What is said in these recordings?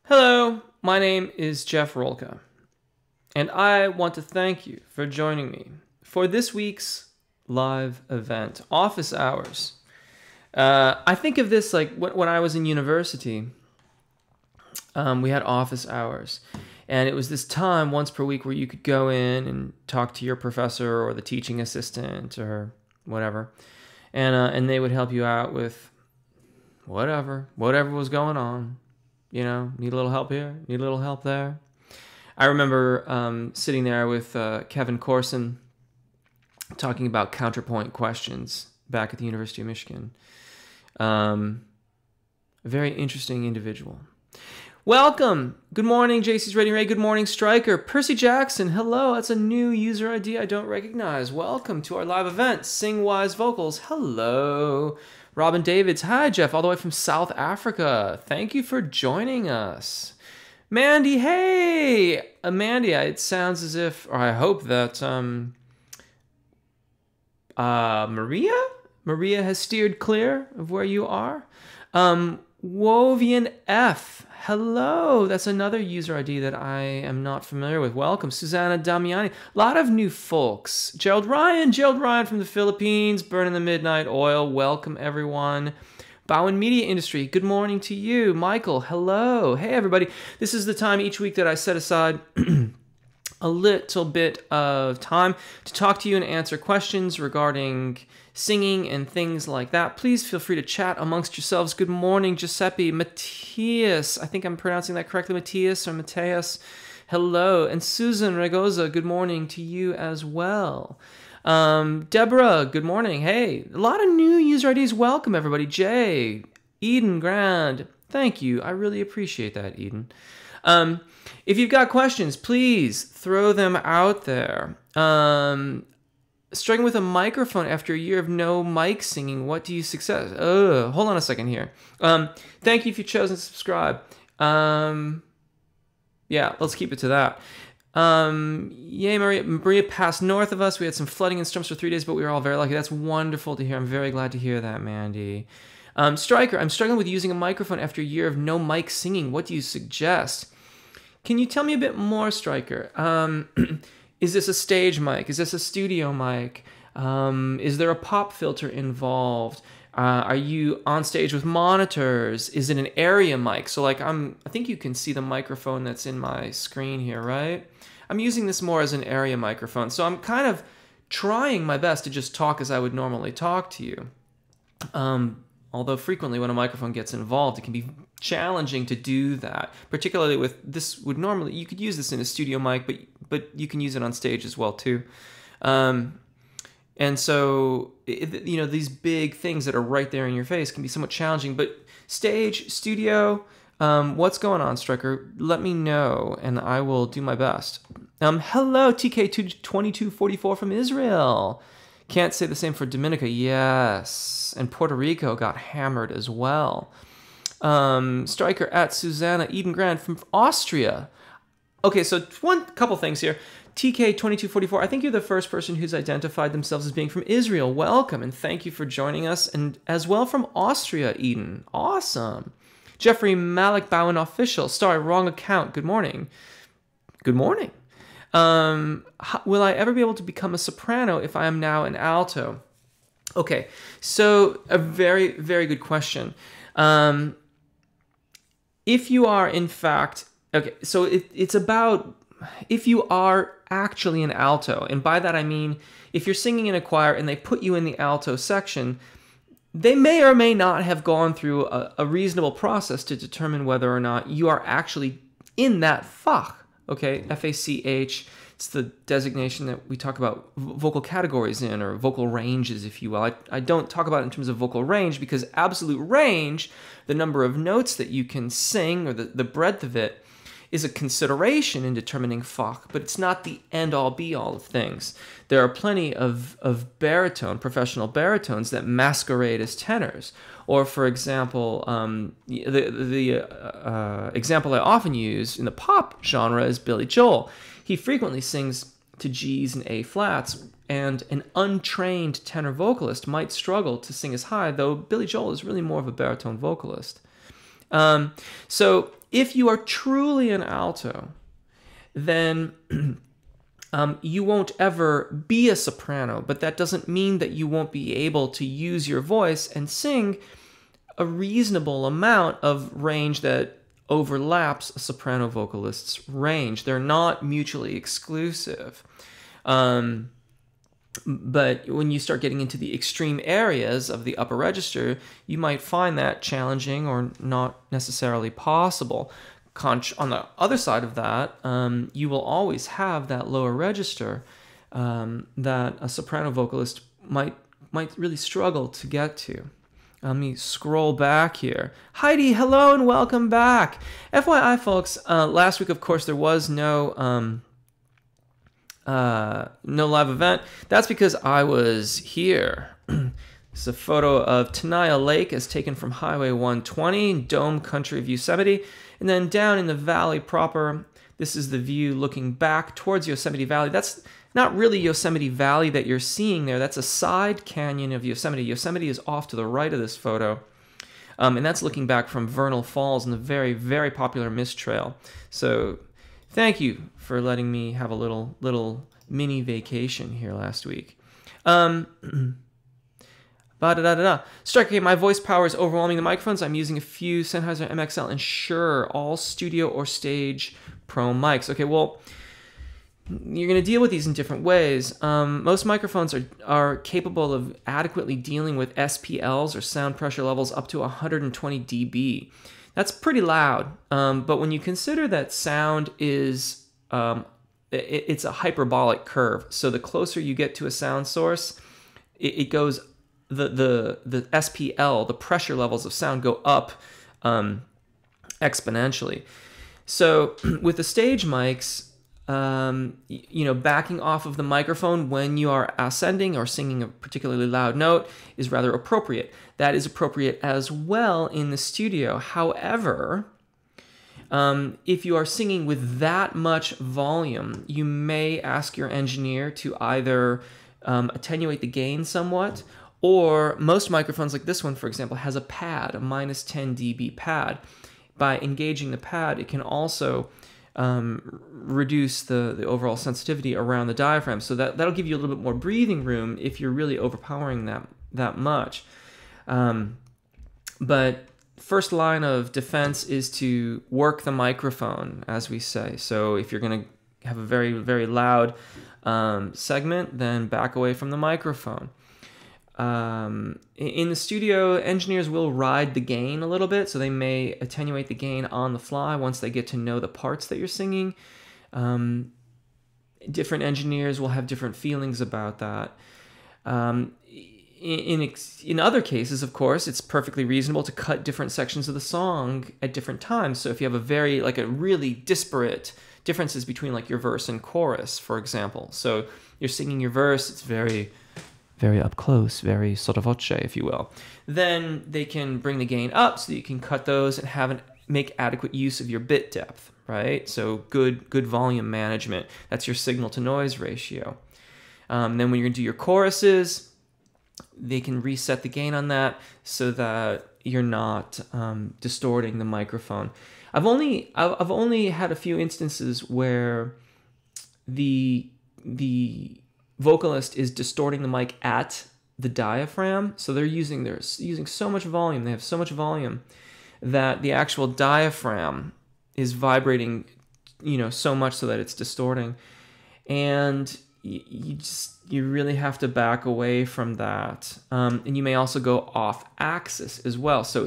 Hello, my name is Jeff Rolka, and I want to thank you for joining me for this week's live event, Office Hours. I think of this like when I was in university, we had office hours, and it was this time once per week where you could go in and talk to your professor or the teaching assistant or whatever, and they would help you out with whatever was going on. You know, need a little help here, need a little help there. I remember sitting there with Kevin Corson talking about counterpoint questions back at the University of Michigan. A very interesting individual. Welcome. Good morning, JC's Rating Ray. Good morning, Striker. Percy Jackson, hello. That's a new user ID I don't recognize. Welcome to our live event. Sing Wise Vocals, hello. Robin Davids, hi, Jeff, all the way from South Africa. Thank you for joining us. Mandy, hey. Mandy, it sounds as if, or I hope that Maria has steered clear of where you are. Wovian F, hello. That's another user ID that I am not familiar with. Welcome. Susanna Damiani. A lot of new folks. Gerald Ryan from the Philippines. Burning the Midnight Oil. Welcome, everyone. Bowen Media Industry, good morning to you. Michael, hello. Hey, everybody. This is the time each week that I set aside a little bit of time to talk to you and answer questions regarding singing and things like that. Please feel free to chat amongst yourselves. Good morning, Giuseppe, Matthias. I think I'm pronouncing that correctly, Matthias or Mateus. Hello. And Susan Regoza, good morning to you as well. Deborah, good morning. Hey, a lot of new user IDs. Welcome, everybody. Jay, Eden Grand. Thank you. I really appreciate that, Eden. If you've got questions, please throw them out there. Struggling with a microphone after a year of no mic singing. What do you success? Hold on a second here. Thank you if you chose to subscribe. Yeah, let's keep it to that. Yay, Maria passed north of us. We had some flooding and storms for 3 days, but we were all very lucky. That's wonderful to hear. I'm very glad to hear that, Mandy. Striker, I'm struggling with using a microphone after a year of no mic singing. What do you suggest? Can you tell me a bit more, Striker? Is this a stage mic? Is this a studio mic? Is there a pop filter involved? Are you on stage with monitors? Is it an area mic? So like I think you can see the microphone that's in my screen here, right? I'm using this more as an area microphone. So I'm kind of trying my best to just talk as I would normally talk to you. Although frequently when a microphone gets involved, it can be challenging to do that. Particularly with this would normally, you could use this in a studio mic, but you can use it on stage as well too. And so, you know, these big things that are right there in your face can be somewhat challenging. But stage, studio, what's going on, Striker? Let me know, and I will do my best. Hello, TK2244 from Israel. Can't say the same for Dominica. Yes. And Puerto Rico got hammered as well. Striker at Susanna Eden Grand from Austria. Okay, so couple things here. TK2244, I think you're the first person who's identified themselves as being from Israel. Welcome, and thank you for joining us. And as well from Austria, Eden. Awesome. Jeffrey Malik Bowen Official. Sorry, wrong account. Good morning. Good morning. Will I ever be able to become a soprano if I am now an alto? Okay, so a very, very good question. If you are, in fact, okay, so it's about if you are actually an alto, and by that I mean if you're singing in a choir and they put you in the alto section, they may or may not have gone through a reasonable process to determine whether or not you are actually in that Fach, okay, F-A-C-H. It's the designation that we talk about vocal categories in, or vocal ranges, if you will. I don't talk about it in terms of vocal range because absolute range, the number of notes that you can sing or the breadth of it, is a consideration in determining Fach, but it's not the end-all be-all of things. There are plenty of baritone, professional baritones that masquerade as tenors. Or, for example, the example I often use in the pop genre is Billy Joel. He frequently sings to G's and A flats, and an untrained tenor vocalist might struggle to sing as high, though Billy Joel is really more of a baritone vocalist. So if you are truly an alto, then you won't ever be a soprano, but that doesn't mean that you won't be able to use your voice and sing a reasonable amount of range that overlaps a soprano vocalist's range. They're not mutually exclusive. But when you start getting into the extreme areas of the upper register, you might find that challenging or not necessarily possible. On the other side of that, you will always have that lower register that a soprano vocalist might really struggle to get to. Let me scroll back here. Heidi, hello and welcome back. FYI, folks, last week, of course, there was no live event. That's because I was here. This is a photo of Tenaya Lake as taken from Highway 120, Dome Country of Yosemite. And then down in the valley proper, this is the view looking back towards Yosemite Valley. That's not really Yosemite Valley that you're seeing there. That's a side canyon of Yosemite. Yosemite is off to the right of this photo. And that's looking back from Vernal Falls and the very, very popular Mist Trail. So thank you for letting me have a little mini vacation here last week. Striking, my voice power is overwhelming the microphones. I'm using a few Sennheiser MXL and Shure, all studio or stage pro mics. Okay, well, you're going to deal with these in different ways. Most microphones are capable of adequately dealing with SPLs or sound pressure levels up to 120 dB. That's pretty loud, but when you consider that sound is, it's a hyperbolic curve. So the closer you get to a sound source, it goes, the SPL, the pressure levels of sound go up exponentially. So with the stage mics, backing off of the microphone when you are ascending or singing a particularly loud note is rather appropriate. That is appropriate as well in the studio. However, if you are singing with that much volume, you may ask your engineer to either attenuate the gain somewhat, or most microphones like this one, for example, has a pad, a minus 10 dB pad. By engaging the pad, it can also reduce the overall sensitivity around the diaphragm. So that'll give you a little bit more breathing room if you're really overpowering that much. But first line of defense is to work the microphone, as we say. So if you're going to have a very, very loud segment, then back away from the microphone. In the studio, engineers will ride the gain a little bit, so they may attenuate the gain on the fly once they get to know the parts that you're singing. Different engineers will have different feelings about that. In other cases, of course, it's perfectly reasonable to cut different sections of the song at different times. So if you have a really disparate differences between like your verse and chorus, for example. So you're singing your verse, it's very up close, very sotto voce, if you will. Then they can bring the gain up so that you can cut those and make adequate use of your bit depth, right? So good volume management. That's your signal to noise ratio. Then when you're going to do your choruses, they can reset the gain on that so that you're not distorting the microphone. I've only had a few instances where the vocalist is distorting the mic at the diaphragm, so they're using so much volume. They have so much volume that the actual diaphragm is vibrating, so much so that it's distorting, and you really have to back away from that. And you may also go off axis as well. So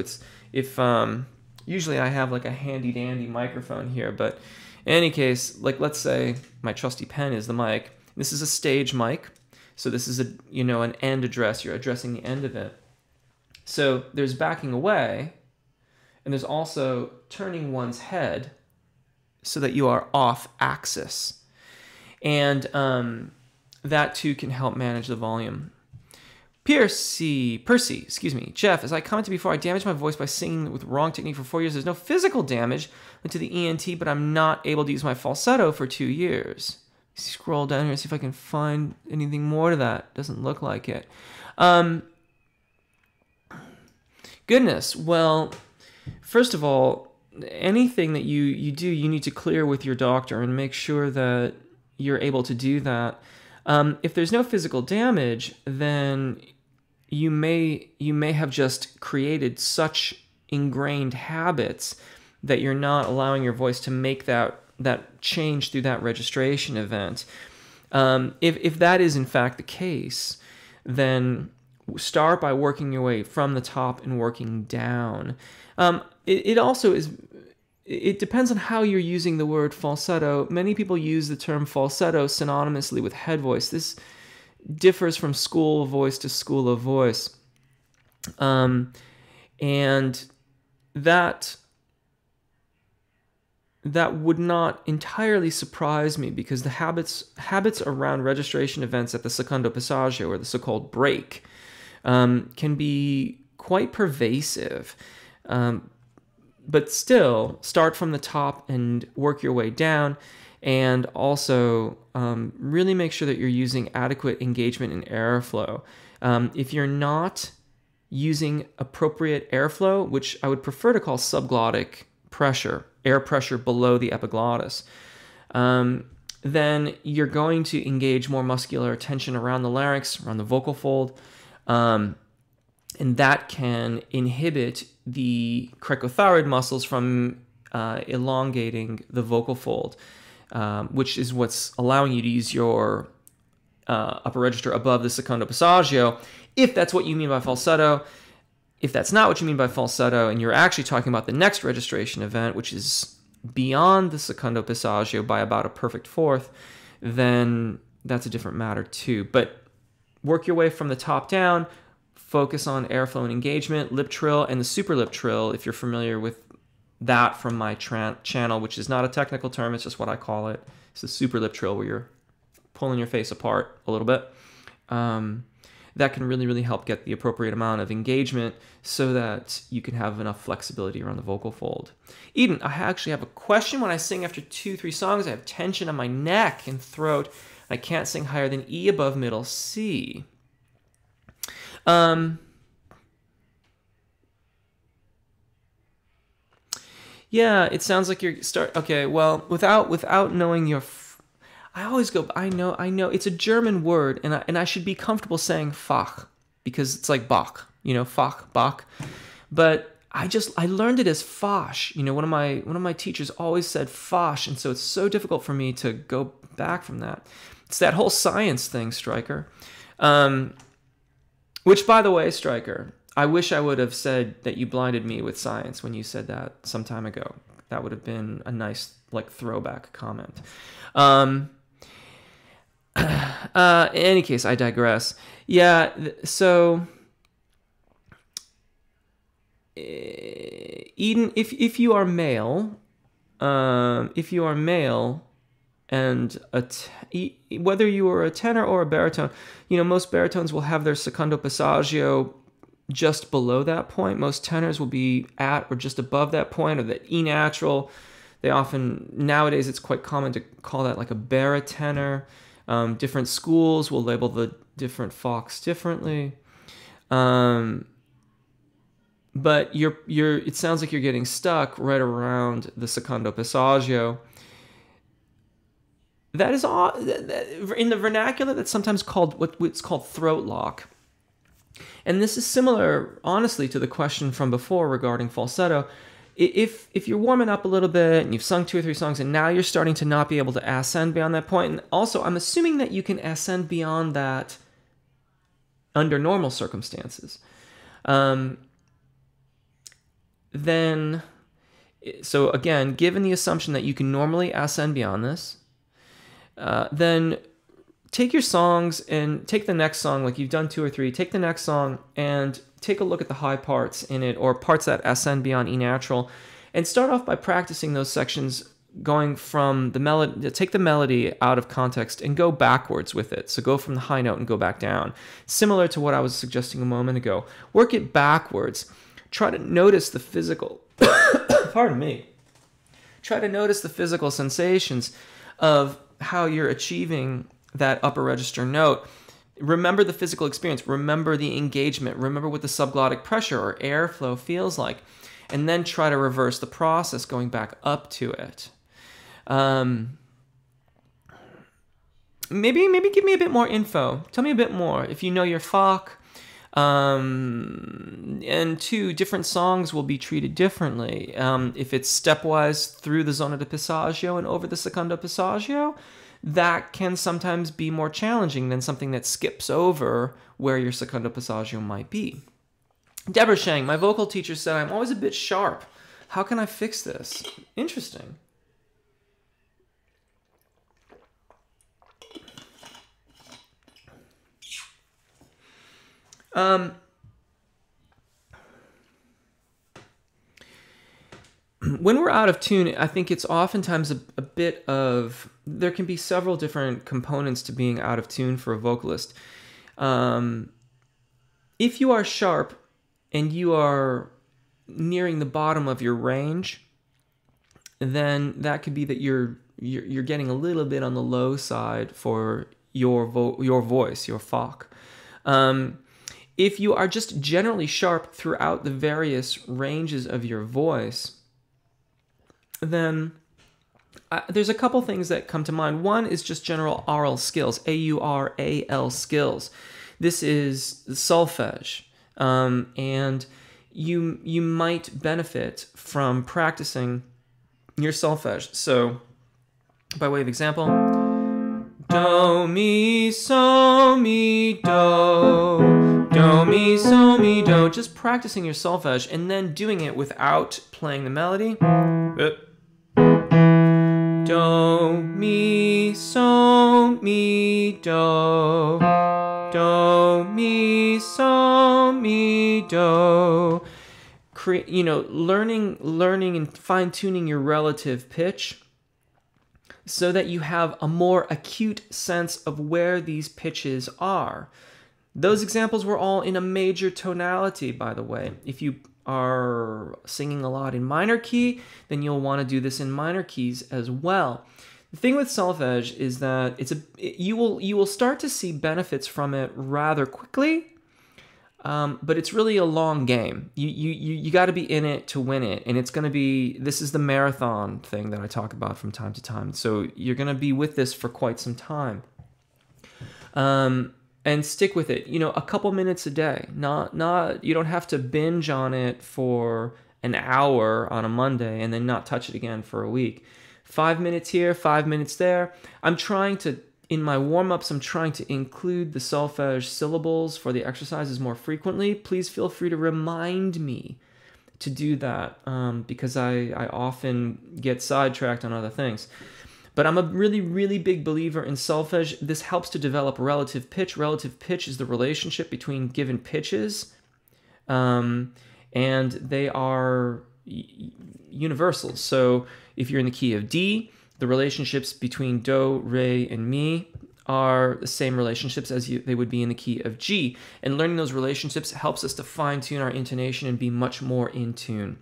usually I have like a handy dandy microphone here, but in any case, like let's say my trusty pen is the mic. This is a stage mic, so this is an end address. You're addressing the end of it. So there's backing away, and there's also turning one's head so that you are off axis, and that too can help manage the volume. Percy, Jeff, as I commented before, I damaged my voice by singing with wrong technique for 4 years. There's no physical damage to the ENT, but I'm not able to use my falsetto for 2 years. Scroll down here and see if I can find anything more to that. Doesn't look like it. Goodness. Well, first of all, anything that you do, you need to clear with your doctor and make sure that you're able to do that. If there's no physical damage, then you may have just created such ingrained habits that you're not allowing your voice to make that change through that registration event. If that is in fact the case, then start by working your way from the top and working down. It also is. It depends on how you're using the word falsetto. Many people use the term falsetto synonymously with head voice. This differs from school of voice to school of voice. And that would not entirely surprise me, because the habits around registration events at the secondo passaggio, or the so-called break, can be quite pervasive. But still, start from the top and work your way down, and also really make sure that you're using adequate engagement and airflow. If you're not using appropriate airflow, which I would prefer to call subglottic pressure, air pressure below the epiglottis, then you're going to engage more muscular tension around the larynx, around the vocal fold, and that can inhibit the cricothyroid muscles from elongating the vocal fold, which is what's allowing you to use your upper register above the secondo passaggio, if that's what you mean by falsetto. If that's not what you mean by falsetto, and you're actually talking about the next registration event, which is beyond the secondo passaggio by about a perfect fourth, then that's a different matter too. But work your way from the top down. Focus on airflow and engagement, lip trill, and the super lip trill, if you're familiar with that from my channel, which is not a technical term, it's just what I call it. It's the super lip trill, where you're pulling your face apart a little bit. That can really, really help get the appropriate amount of engagement so that you can have enough flexibility around the vocal fold. Eden, I actually have a question. When I sing after 2-3 songs, I have tension on my neck and throat. I can't sing higher than E above middle C. Yeah, it sounds like you're okay, well, without knowing your I always go, I know it's a German word, and I should be comfortable saying Fach, because it's like Bach, Fach, Bach. But I learned it as Fosh. One of my teachers always said Fosh, and so it's so difficult for me to go back from that. It's that whole science thing, Stryker. Which, by the way, Stryker, I wish I would have said that you blinded me with science when you said that some time ago. That would have been a nice, throwback comment. In any case, I digress. Yeah, so Eden, if you are male, and whether you are a tenor or a baritone, most baritones will have their secondo passaggio just below that point. Most tenors will be at or just above that point, or the E natural. They often, nowadays, it's quite common to call that like a baritenor. Different schools will label the different Fox differently. But it sounds like you're getting stuck right around the secondo passaggio. That is all in the vernacular. That's sometimes called what's called throat lock, and this is similar, honestly, to the question from before regarding falsetto. If you're warming up a little bit and you've sung 2 or 3 songs, and now you're starting to not be able to ascend beyond that point, and also I'm assuming that you can ascend beyond that under normal circumstances, then, so again, given the assumption that you can normally ascend beyond this, then take your songs and take the next song, like you've done 2 or 3, take the next song and take a look at the high parts in it, or parts that ascend beyond E natural, and start off by practicing those sections, going from the melody, take the melody out of context and go backwards with it. So go from the high note and go back down. Similar to what I was suggesting a moment ago. Work it backwards. Try to notice the physical, pardon me. Try to notice the physical sensations of how you're achieving that upper register note. Remember the physical experience. Remember the engagement. Remember what the subglottic pressure or airflow feels like. and then try to reverse the process going back up to it. Maybe give me a bit more info. Tell me a bit more. If you know your Fach, and 2, different songs will be treated differently. If it's stepwise through the zona de passaggio and over the secondo passaggio, that can sometimes be more challenging than something that skips over where your secondo passaggio might be. Deborah Shang, my vocal teacher said I'm always a bit sharp. How can I fix this? Interesting. When we're out of tune, I think it's oftentimes a bit of, there can be several different components to being out of tune for a vocalist. If you are sharp and you are nearing the bottom of your range, then that could be that you're getting a little bit on the low side for your voice, your Fach. If you are just generally sharp throughout the various ranges of your voice, then there's a couple things that come to mind. One is just general aural skills, A-U-R-A-L skills. This is solfege, and you might benefit from practicing your solfege. So, by way of example, do, mi, so, mi, do, do, mi, so, mi, do. Just practicing your solfege and then doing it without playing the melody. Do, mi, so, mi, do, do, mi, so, mi, do. Learning and fine-tuning your relative pitch so that you have a more acute sense of where these pitches are. Those examples were all in a major tonality, by the way. If you are singing a lot in minor key, then you'll want to do this in minor keys as well. The thing with solfege is that you will start to see benefits from it rather quickly, but it's really a long game. You got to be in it to win it, and this is the marathon thing that I talk about from time to time. So you're going to be with this for quite some time. And stick with it, a couple minutes a day. You don't have to binge on it for an hour on a Monday and then not touch it again for a week. 5 minutes here, 5 minutes there. In my warm-ups, I'm trying to include the solfege syllables for the exercises more frequently. Please feel free to remind me to do that because I often get sidetracked on other things. But I'm a really, really big believer in solfege. This helps to develop relative pitch. Relative pitch is the relationship between given pitches, and they are universal. So if you're in the key of D, the relationships between do, re, and mi are the same relationships as they would be in the key of G. And learning those relationships helps us to fine-tune our intonation and be much more in tune.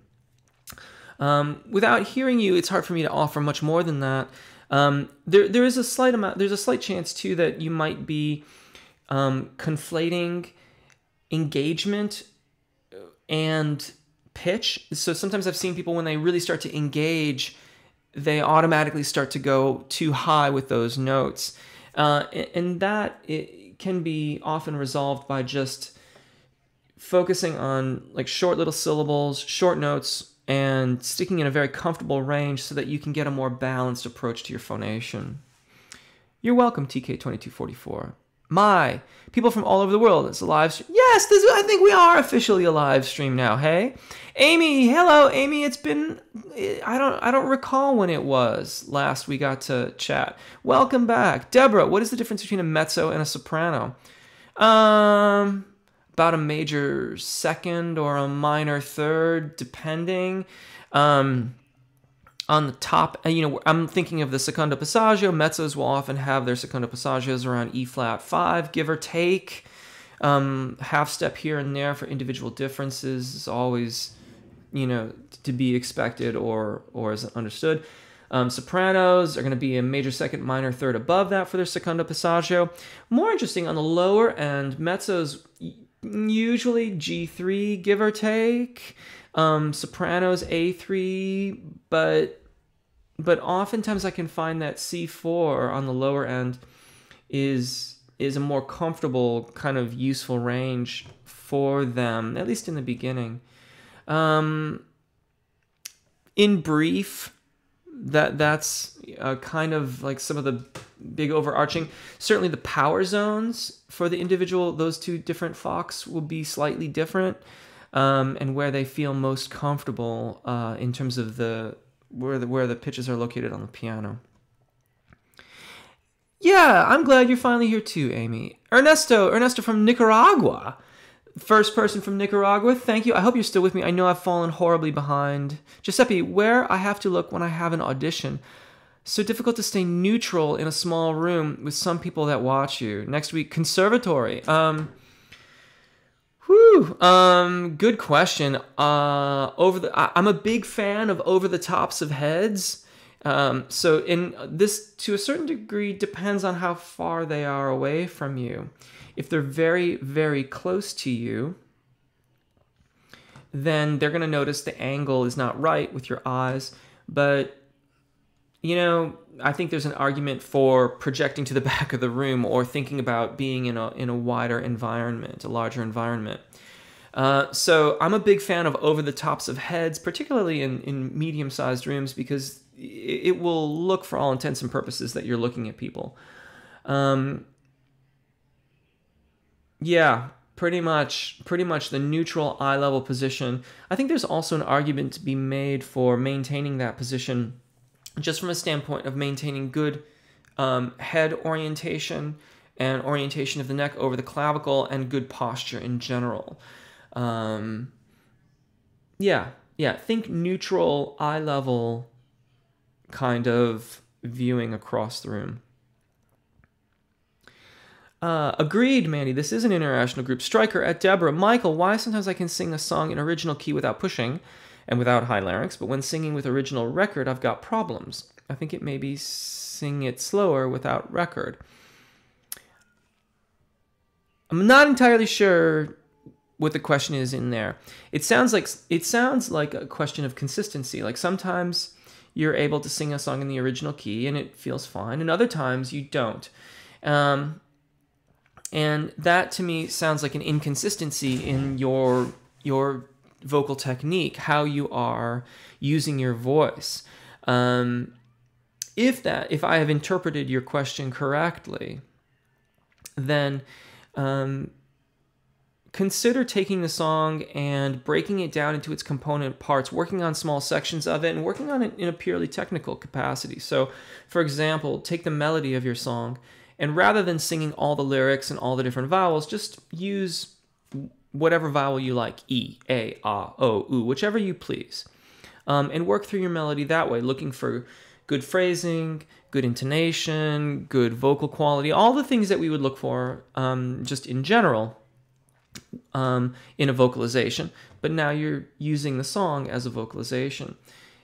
Without hearing you, it's hard for me to offer much more than that. There's a slight chance too that you might be conflating engagement and pitch. So sometimes I've seen people when they really start to engage, they automatically start to go too high with those notes. And that it can be often resolved by just focusing on like short little syllables, short notes, and sticking in a very comfortable range so that you can get a more balanced approach to your phonation. You're welcome, TK2244. My, people from all over the world, it's a live stream. Yes, I think we are officially a live stream now, hey? Amy, hello, Amy, it's been, I don't recall when it was last we got to chat. Welcome back. Deborah, what is the difference between a mezzo and a soprano? About a major second or a minor third, depending. On the top, I'm thinking of the secondo passaggio. Mezzos will often have their secondo passaggios around E flat 5, give or take. Half step here and there for individual differences is always, to be expected or is understood. Sopranos are going to be a major second, minor third above that for their secondo passaggio. More interesting on the lower end, mezzos usually G3, give or take. Sopranos A3, but oftentimes I can find that C4 on the lower end is a more comfortable kind of useful range for them, at least in the beginning. In brief, that's kind of like some of the big overarching. Certainly the power zones for the individual, those two different Fox will be slightly different, and where they feel most comfortable in terms of where the pitches are located on the piano. Yeah, I'm glad you're finally here too, Amy. Ernesto from Nicaragua. First person from Nicaragua, thank you. I hope you're still with me. I know I've fallen horribly behind. Giuseppe, where I have to look when I have an audition. So difficult to stay neutral in a small room with some people that watch you. Next week, conservatory. Good question. I'm a big fan of over the tops of heads. So in this, to a certain degree, depends on how far they are away from you. If they're very, very close to you, then they're going to notice the angle is not right with your eyes. But, I think there's an argument for projecting to the back of the room or thinking about being in a wider environment, a larger environment. So I'm a big fan of over the tops of heads, particularly in medium-sized rooms, because it will look, for all intents and purposes, that you're looking at people. Yeah, pretty much the neutral eye level position. I think there's also an argument to be made for maintaining that position just from a standpoint of maintaining good head orientation and orientation of the neck over the clavicle and good posture in general. Think neutral eye level kind of viewing across the room. Agreed, Mandy. This is an international group. Stryker at Deborah. Michael, why sometimes I can sing a song in original key without pushing and without high larynx, but when singing with original record, I've got problems. I think it may be sing it slower without record. I'm not entirely sure what the question is in there. It sounds like a question of consistency. Like sometimes you're able to sing a song in the original key and it feels fine, and other times you don't. And that to me sounds like an inconsistency in your vocal technique, how you are using your voice. If I have interpreted your question correctly, then consider taking the song and breaking it down into its component parts, working on small sections of it, and working on it in a purely technical capacity. So, for example, take the melody of your song, and rather than singing all the lyrics and all the different vowels, just use whatever vowel you like, E, A, Ah, O, U, whichever you please. And work through your melody that way, looking for good phrasing, good intonation, good vocal quality, all the things that we would look for just in general in a vocalization. But now you're using the song as a vocalization.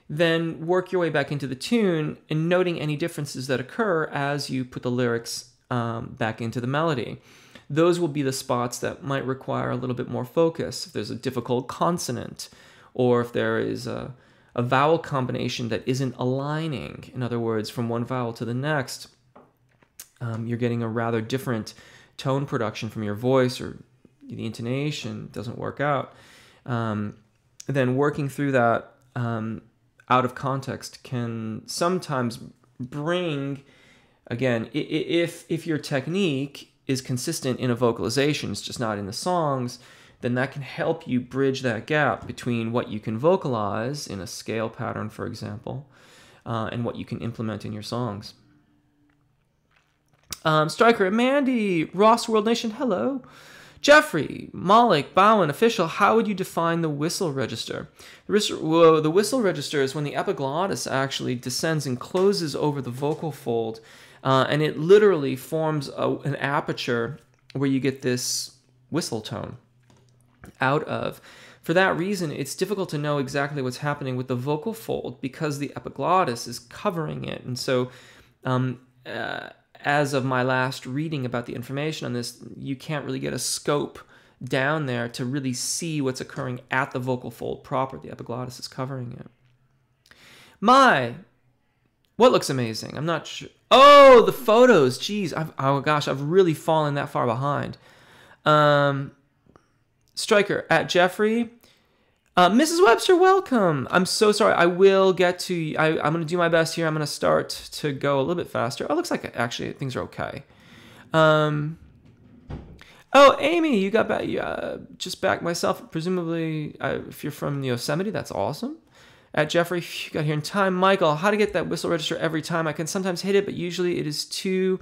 Then work your way back into the tune and noting any differences that occur as you put the lyrics back into the melody. Those will be the spots that might require a little bit more focus. If there's a difficult consonant, or if there is a vowel combination that isn't aligning, in other words, from one vowel to the next, you're getting a rather different tone production from your voice, or the intonation doesn't work out. Then working through that out of context can sometimes bring, again, if your technique is consistent in a vocalization, it's just not in the songs, then that can help you bridge that gap between what you can vocalize in a scale pattern, for example, and what you can implement in your songs. Stryker, Mandy, Ross World Nation, hello. Jeffrey, Malik, Bowen, official, how would you define the whistle register? The whistle register is when the epiglottis actually descends and closes over the vocal fold, and it literally forms an aperture where you get this whistle tone out of. For that reason, it's difficult to know exactly what's happening with the vocal fold because the epiglottis is covering it. And so as of my last reading about the information on this, you can't really get a scope down there to really see what's occurring at the vocal fold proper. The epiglottis is covering it. What looks amazing? I'm not sure. Oh, the photos. Jeez. Oh gosh, I've really fallen that far behind. Striker at Jeffrey. Mrs. Webster, welcome. I'm so sorry. I will get to you. I'm going to do my best here. I'm going to start to go a little bit faster. Oh, it looks like actually things are okay. Oh, Amy, you got back. Just back myself. Presumably, if you're from Yosemite, that's awesome. At Jeffrey, you got here in time. Michael, how to get that whistle register every time? I can sometimes hit it, but usually it is too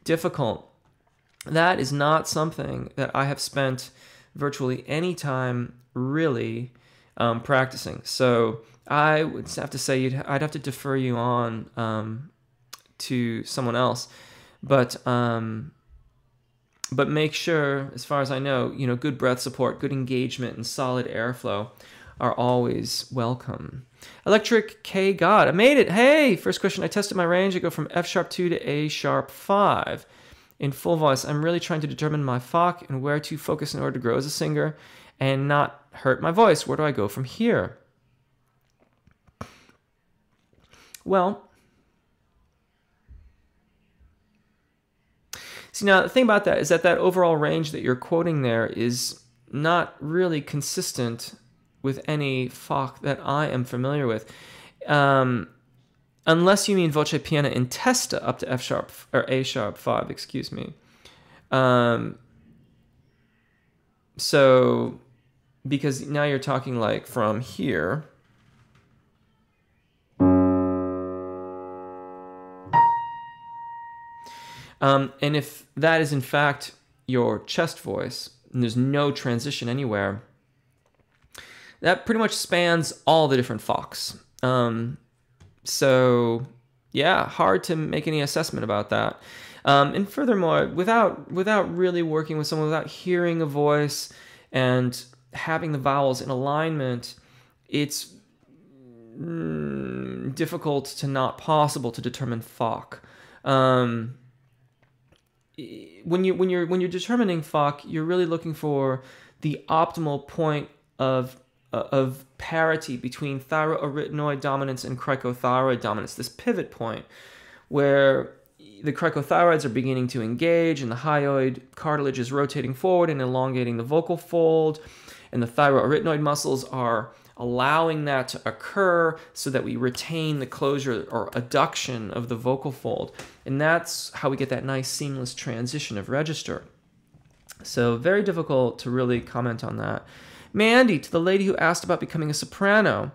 difficult. That is not something that I have spent virtually any time really practicing. So I would have to say I'd have to defer you on to someone else. But make sure, as far as I know, good breath support, good engagement, and solid airflow are always welcome. Electric K God, I made it. Hey, first question. I tested my range. I go from F sharp 2 to A sharp 5 in full voice. I'm really trying to determine my FOC and where to focus in order to grow as a singer and not hurt my voice. Where do I go from here? Well, see, now the thing about that is that overall range that you're quoting there is not really consistent with any FOC that I am familiar with. Unless you mean voce piana in testa up to F sharp or A sharp 5, excuse me. So, because now you're talking like from here. And if that is in fact your chest voice, and there's no transition anywhere, that pretty much spans all the different FOCs. So yeah, hard to make any assessment about that. And furthermore, without really working with someone, without hearing a voice and having the vowels in alignment, it's difficult to not possible to determine FOC. When you're determining FOC, you're really looking for the optimal point of parity between thyroarytenoid dominance and cricothyroid dominance, this pivot point where the cricothyroids are beginning to engage and the hyoid cartilage is rotating forward and elongating the vocal fold, and the thyroarytenoid muscles are allowing that to occur so that we retain the closure or adduction of the vocal fold. And that's how we get that nice seamless transition of register. So very difficult to really comment on that. Mandy, to the lady who asked about becoming a soprano.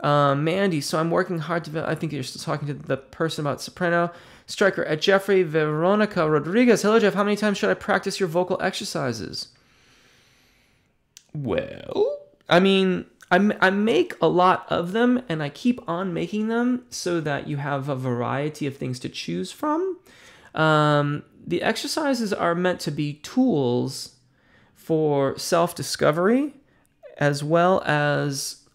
Mandy, so I'm working hard to, I think you're still talking to the person about soprano. Striker at Jeffrey Veronica Rodriguez. Hello, Jeff. How many times should I practice your vocal exercises? Well, I mean, I make a lot of them, and I keep on making them so that you have a variety of things to choose from. The exercises are meant to be tools for self-discovery, as well as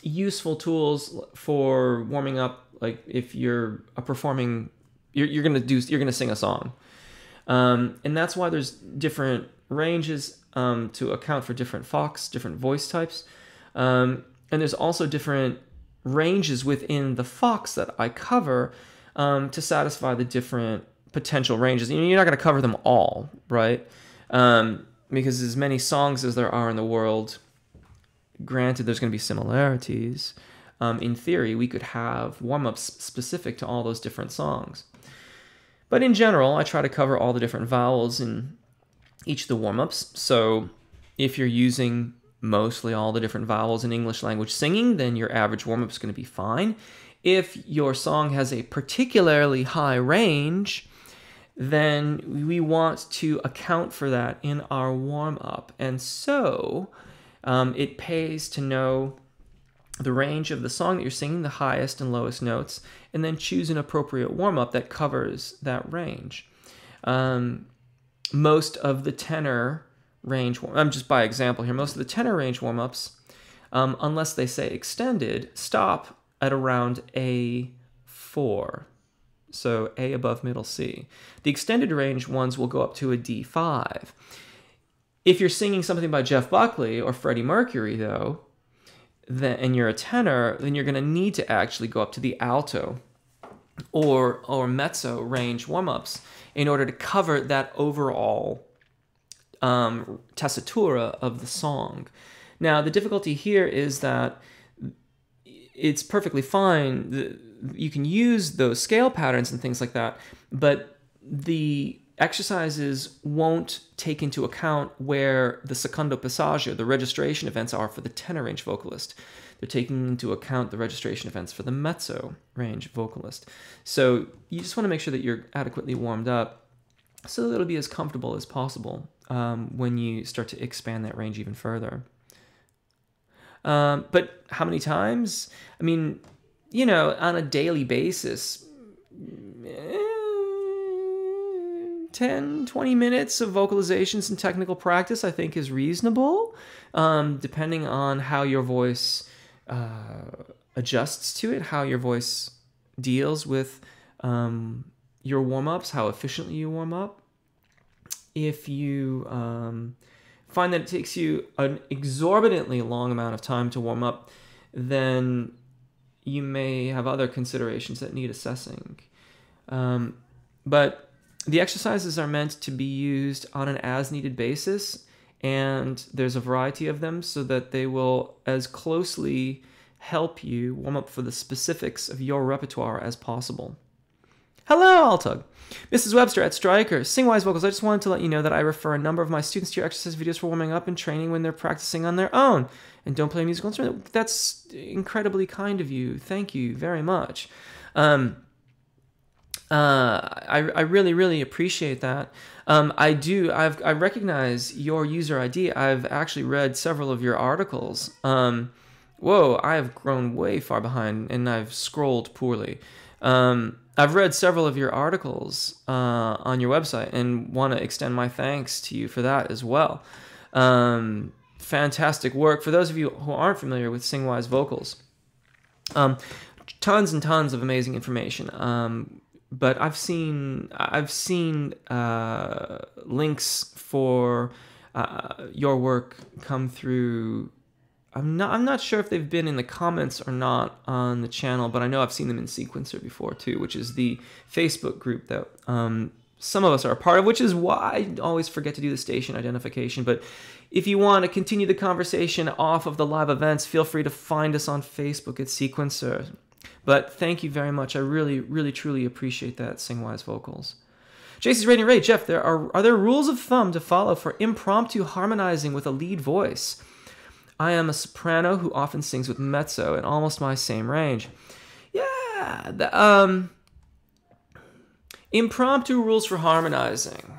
useful tools for warming up. Like if you're performing, you're gonna sing a song, and that's why there's different ranges to account for different FOCs, different voice types, and there's also different ranges within the FOCs that I cover to satisfy the different potential ranges. You're not going to cover them all, right? Because as many songs as there are in the world, granted there's going to be similarities, in theory we could have warm-ups specific to all those different songs. But in general, I try to cover all the different vowels in each of the warm-ups. So if you're using mostly all the different vowels in English language singing, then your average warm-up is going to be fine. If your song has a particularly high range, then we want to account for that in our warm-up. And so it pays to know the range of the song that you're singing, the highest and lowest notes, and then choose an appropriate warm-up that covers that range. Most of the tenor range, I'm just by example here, most of the tenor range warm-ups, unless they say extended, stop at around A4. So A above middle C. The extended range ones will go up to a D5. If you're singing something by Jeff Buckley or Freddie Mercury, though, and you're a tenor, then you're going to need to actually go up to the alto or mezzo range warm-ups in order to cover that overall tessitura of the song. Now, the difficulty here is that it's perfectly fine. You can use those scale patterns and things like that, but the exercises won't take into account where the secondo passaggio, the registration events, are for the tenor range vocalist. They're taking into account the registration events for the mezzo range vocalist. So you just want to make sure that you're adequately warmed up so that it'll be as comfortable as possible when you start to expand that range even further. But how many times? I mean, you know, on a daily basis, 10, 20 minutes of vocalizations and technical practice, I think, is reasonable, depending on how your voice adjusts to it, how your voice deals with your warm-ups, how efficiently you warm up. If you find that it takes you an exorbitantly long amount of time to warm up, then you may have other considerations that need assessing. But the exercises are meant to be used on an as-needed basis, and there's a variety of them so that they will as closely help you warm up for the specifics of your repertoire as possible. Hello, Altug. Mrs. Webster at Stryker. Sing-Wise Vocals, I just wanted to let you know that I refer a number of my students to your exercise videos for warming up and training when they're practicing on their own and don't play a musical instrument. That's incredibly kind of you. Thank you very much. I really, really appreciate that. I recognize your user ID. I've actually read several of your articles. Whoa, I have grown way far behind and I've scrolled poorly. I've read several of your articles on your website and want to extend my thanks to you for that as well. Fantastic work. For those of you who aren't familiar with Sing-Wise Vocals, tons and tons of amazing information. But I've seen links for your work come through. I'm not sure if they've been in the comments or not on the channel, but I know I've seen them in Sequencer before too, which is the Facebook group that some of us are a part of, which is why I always forget to do the station identification. But if you want to continue the conversation off of the live events, feel free to find us on Facebook at Sequencer. But thank you very much. I really, really, truly appreciate that, Sing-Wise Vocals. JC's Rating Ray, Jeff, are there rules of thumb to follow for impromptu harmonizing with a lead voice? I am a soprano who often sings with mezzo in almost my same range. Yeah, impromptu rules for harmonizing.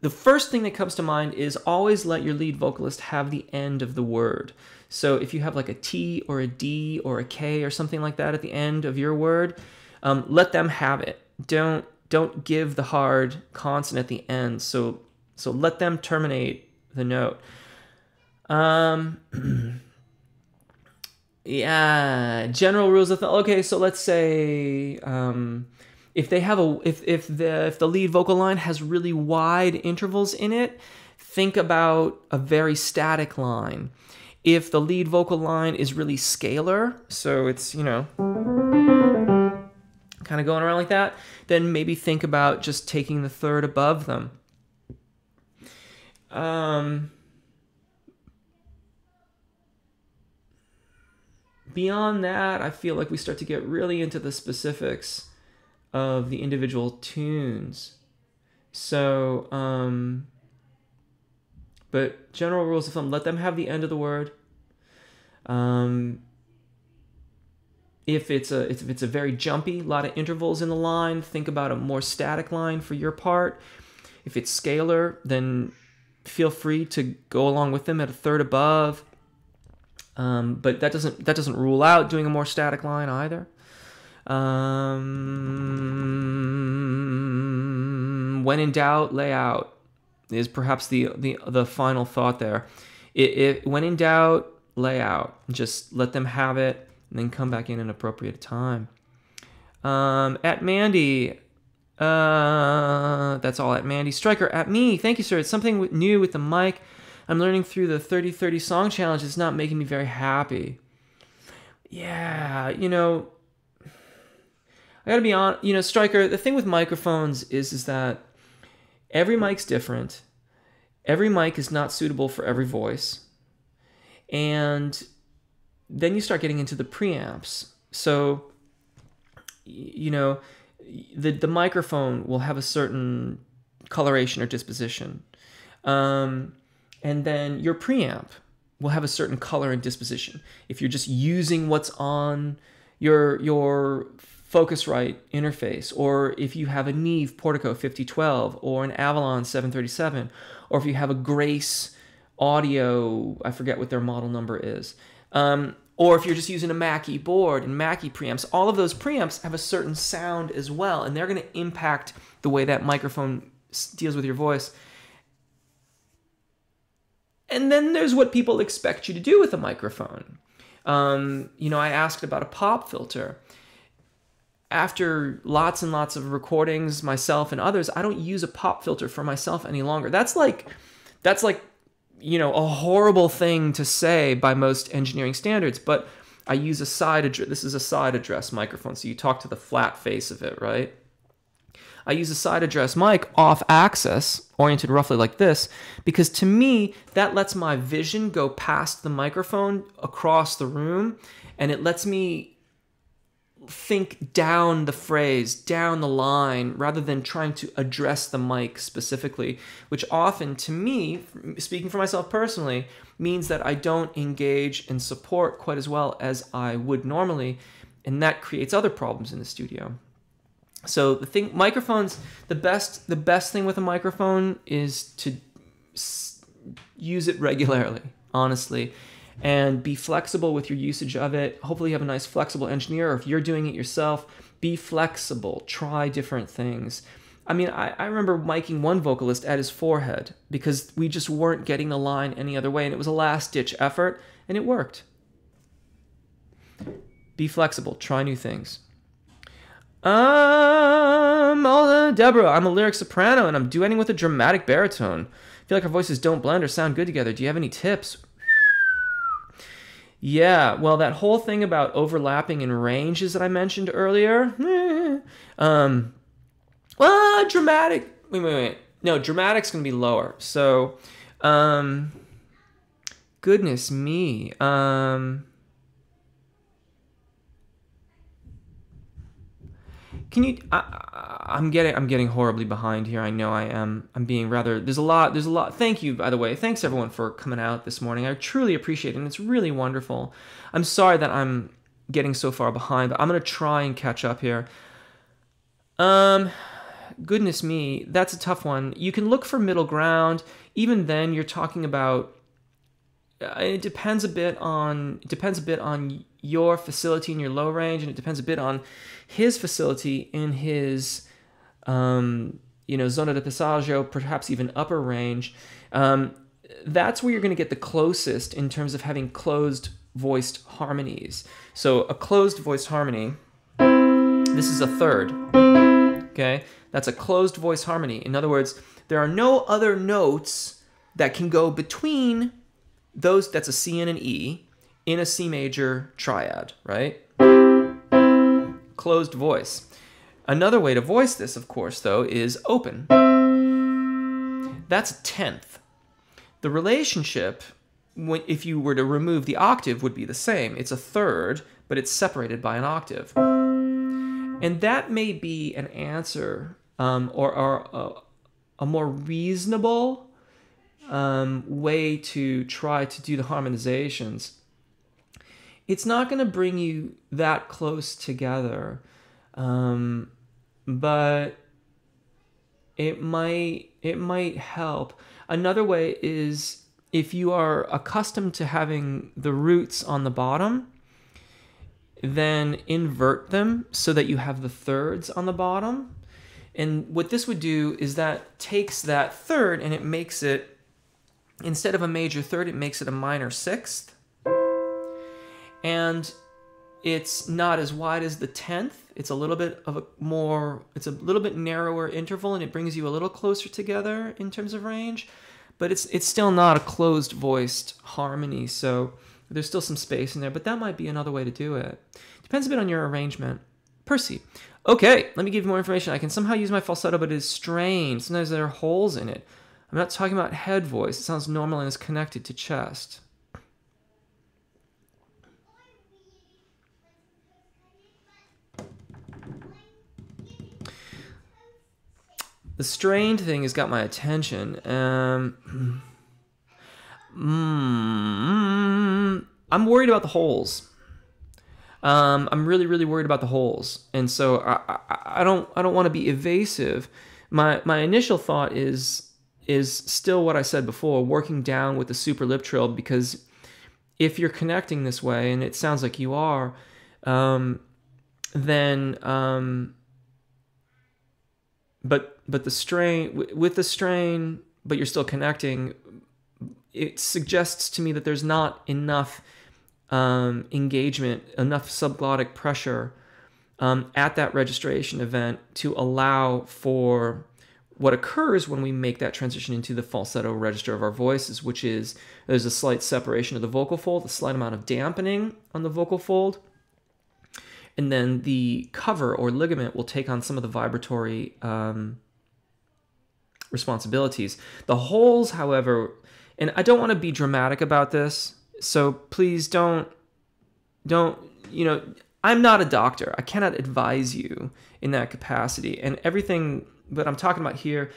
The first thing that comes to mind is always let your lead vocalist have the end of the word. So if you have like a T or a D or a K or something like that at the end of your word, let them have it. Don't give the hard consonant at the end. So let them terminate the note. Yeah, general rules of thumb. Okay, so let's say if they have if the lead vocal line has really wide intervals in it, think about a very static line. If the lead vocal line is really scalar, so it's, you know, kind of going around like that, then maybe think about just taking the third above them. Beyond that, I feel like we start to get really into the specifics of the individual tunes. So, but general rules of thumb, let them have the end of the word. If it's a very jumpy, lot of intervals in the line, think about a more static line for your part. If it's scalar, then feel free to go along with them at a third above. But that doesn't rule out doing a more static line either. When in doubt, lay out is perhaps the final thought there. When in doubt, lay out. Just let them have it, and then come back in an appropriate time. At Mandy, That's all at Mandy. Striker at me. Thank you, sir. It's something new with the mic. I'm learning through the 30-30 song challenge. It's not making me very happy. Yeah, you know, I gotta be honest. You know, Striker, the thing with microphones is that every mic's different. Every mic is not suitable for every voice. And then you start getting into the preamps. So, you know, the microphone will have a certain coloration or disposition. And then your preamp will have a certain color and disposition. If you're just using what's on your Focusrite interface, or if you have a Neve Portico 5012 or an Avalon 737, or if you have a Grace Audio, I forget what their model number is, or if you're just using a Mackie board and Mackie preamps, all of those preamps have a certain sound as well, and they're going to impact the way that microphone deals with your voice. And then there's what people expect you to do with a microphone. You know, I asked about a pop filter. After lots and lots of recordings, myself and others, I don't use a pop filter for myself any longer. That's like, you know, a horrible thing to say by most engineering standards, but I use a side address. This is a side address microphone, so you talk to the flat face of it, right? I use a side address mic off axis, oriented roughly like this, because to me, that lets my vision go past the microphone across the room, and it lets me think down the phrase, down the line, rather than trying to address the mic specifically, which often, to me, speaking for myself personally, means that I don't engage and support quite as well as I would normally, and that creates other problems in the studio. So the thing, microphones, the best thing with a microphone is to use it regularly, honestly, and be flexible with your usage of it. Hopefully you have a nice flexible engineer, or if you're doing it yourself, be flexible, try different things. I mean, I remember miking one vocalist at his forehead because we just weren't getting the line any other way, and it was a last-ditch effort, and it worked. Be flexible, try new things. Deborah, I'm a lyric soprano, and I'm duetting with a dramatic baritone. I feel like our voices don't blend or sound good together. Do you have any tips? Yeah, well, that whole thing about overlapping in ranges that I mentioned earlier. Well, dramatic. Wait. No, dramatic's gonna be lower. So, goodness me. Can you? I'm getting horribly behind here. I know I am. I'm being rather. There's a lot. Thank you, by the way. Thanks everyone for coming out this morning. I truly appreciate it, and it's really wonderful. I'm sorry that I'm getting so far behind, but I'm gonna try and catch up here. Goodness me, that's a tough one. You can look for middle ground. Even then, you're talking about. It depends a bit on your facility in your low range, and it depends a bit on his facility in his zona de passaggio, perhaps even upper range. That's where you're going to get the closest in terms of having closed voiced harmonies. So a closed voiced harmony, this is a third. Okay, that's a closed voice harmony. In other words, there are no other notes that can go between those. That's a C and an E in a C major triad, right? Closed voice. Another way to voice this, of course, though, is open. That's a tenth. The relationship, if you were to remove the octave, would be the same. It's a third, but it's separated by an octave. And that may be an answer or a more reasonable way to try to do the harmonizations. It's not going to bring you that close together, but it might help. Another way is if you are accustomed to having the roots on the bottom, then invert them so that you have the thirds on the bottom. And what this would do is that takes that third and it makes it, instead of a major third, it makes it a minor sixth. And it's not as wide as the 10th. It's a little bit of a more, it's a little bit narrower interval, and it brings you a little closer together in terms of range, but it's still not a closed voiced harmony. So there's still some space in there, but that might be another way to do it. Depends a bit on your arrangement. Percy. Okay, let me give you more information. I can somehow use my falsetto, but it is strained. Sometimes there are holes in it. I'm not talking about head voice. It sounds normal and is connected to chest. The strained thing has got my attention. I'm worried about the holes. I'm really, really worried about the holes, and so I don't want to be evasive. My initial thought is still what I said before, working down with the super lip trill, because if you're connecting this way, and it sounds like you are, then but the strain, with the strain, but you're still connecting, it suggests to me that there's not enough engagement, enough subglottic pressure at that registration event to allow for what occurs when we make that transition into the falsetto register of our voices, which is there's a slight separation of the vocal fold, a slight amount of dampening on the vocal fold, and then the cover or ligament will take on some of the vibratory responsibilities. The holes, however, and I don't want to be dramatic about this, so please don't, I'm not a doctor. I cannot advise you in that capacity. And everything that I'm talking about here,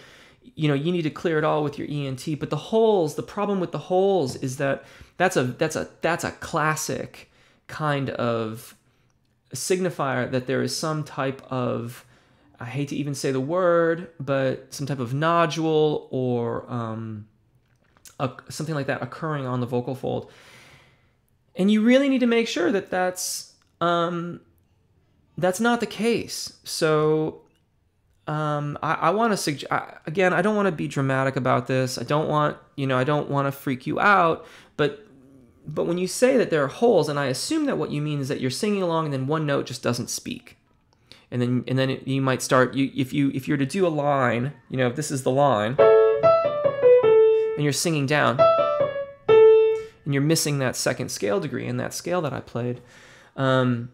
you need to clear it all with your ENT. But the holes, the problem with the holes is that that's a classic kind of signifier that there is some type of, I hate to even say the word, but some type of nodule or something like that occurring on the vocal fold. And you really need to make sure that that's not the case. So I want to suggest, again, I don't want to be dramatic about this. I don't want to freak you out, but when you say that there are holes, and I assume that what you mean is that you're singing along and then one note just doesn't speak. And then you might start, if you're to do a line, if this is the line, and you're singing down, and you're missing that second scale degree in that scale that I played, then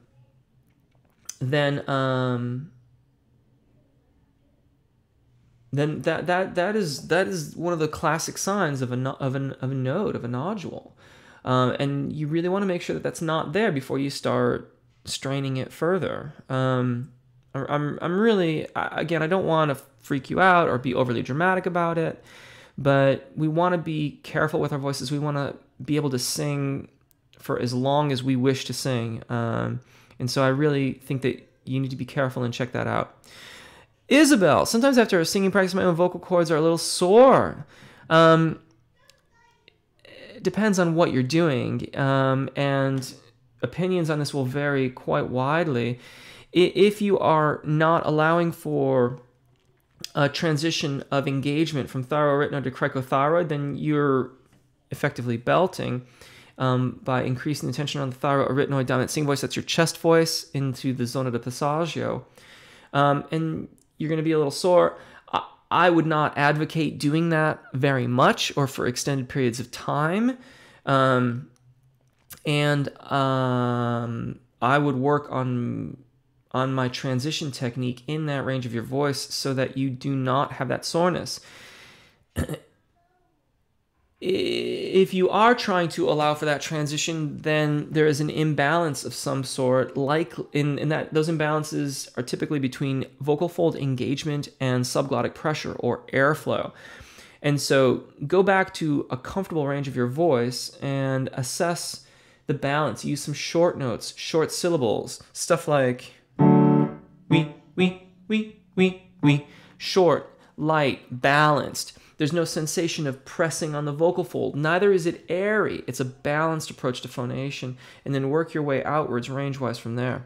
that is one of the classic signs of a node, of a nodule, and you really want to make sure that that's not there before you start straining it further. I'm really, again, I don't want to freak you out or be overly dramatic about it, but we want to be careful with our voices. We want to be able to sing for as long as we wish to sing. And so I really think that you need to be careful and check that out. Isabel, sometimes after a singing practice, my own vocal cords are a little sore. It depends on what you're doing, and opinions on this will vary quite widely. If you are not allowing for a transition of engagement from thyroarytenoid to cricothyroid, then you're effectively belting by increasing the tension on the thyroarytenoid dominant singing voice, that's your chest voice, into the zona de passaggio. And you're going to be a little sore. I would not advocate doing that very much or for extended periods of time. I would work on my transition technique in that range of your voice so that you do not have that soreness. If you are trying to allow for that transition, then there is an imbalance of some sort, like in that those imbalances are typically between vocal fold engagement and subglottic pressure or airflow. And so go back to a comfortable range of your voice and assess the balance. Use some short notes, short syllables, stuff like wee, wee, wee, wee, wee. Short, light, balanced. There's no sensation of pressing on the vocal fold. Neither is it airy. It's a balanced approach to phonation. And then work your way outwards range-wise from there.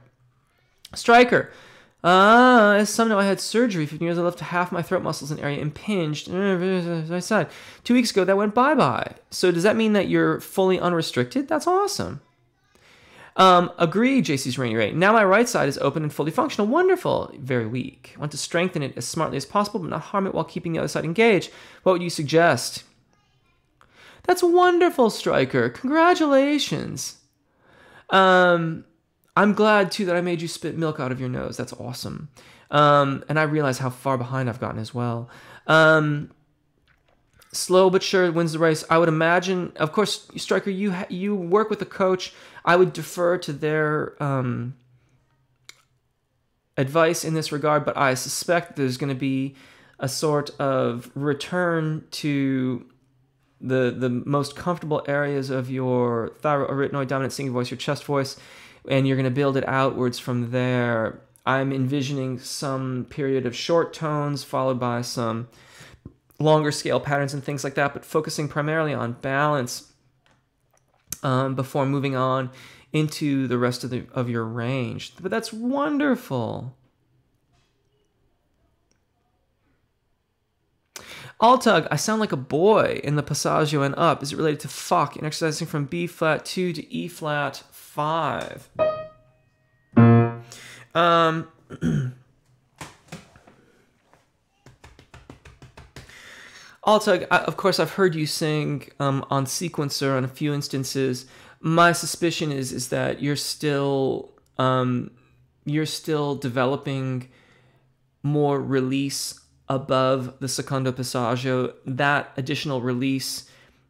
Striker. As some know, I had surgery. 15 years I left half my throat muscles in area impinged. I said 2 weeks ago that went bye-bye. So does that mean that you're fully unrestricted? That's awesome. Agreed, JC's Rainy Ray. Now my right side is open and fully functional. Wonderful. Very weak. I want to strengthen it as smartly as possible, but not harm it while keeping the other side engaged. What would you suggest? That's wonderful, Striker. Congratulations. I'm glad, too, that I made you spit milk out of your nose. That's awesome. And I realize how far behind I've gotten as well. Slow but sure wins the race. I would imagine, of course, Striker, you work with a coach. I would defer to their advice in this regard, but I suspect there's going to be a sort of return to the most comfortable areas of your thyroarytenoid dominant singing voice, your chest voice, and you're going to build it outwards from there. I'm envisioning some period of short tones followed by some longer scale patterns and things like that, but focusing primarily on balance before moving on into the rest of your range. But that's wonderful. Altug, I sound like a boy in the passaggio and up. Is it related to fuck and exercising from B flat 2 to E flat 5? Altug, of course, I've heard you sing on sequencer on a few instances. My suspicion is that you're still developing more release above the secondo passaggio. That additional release,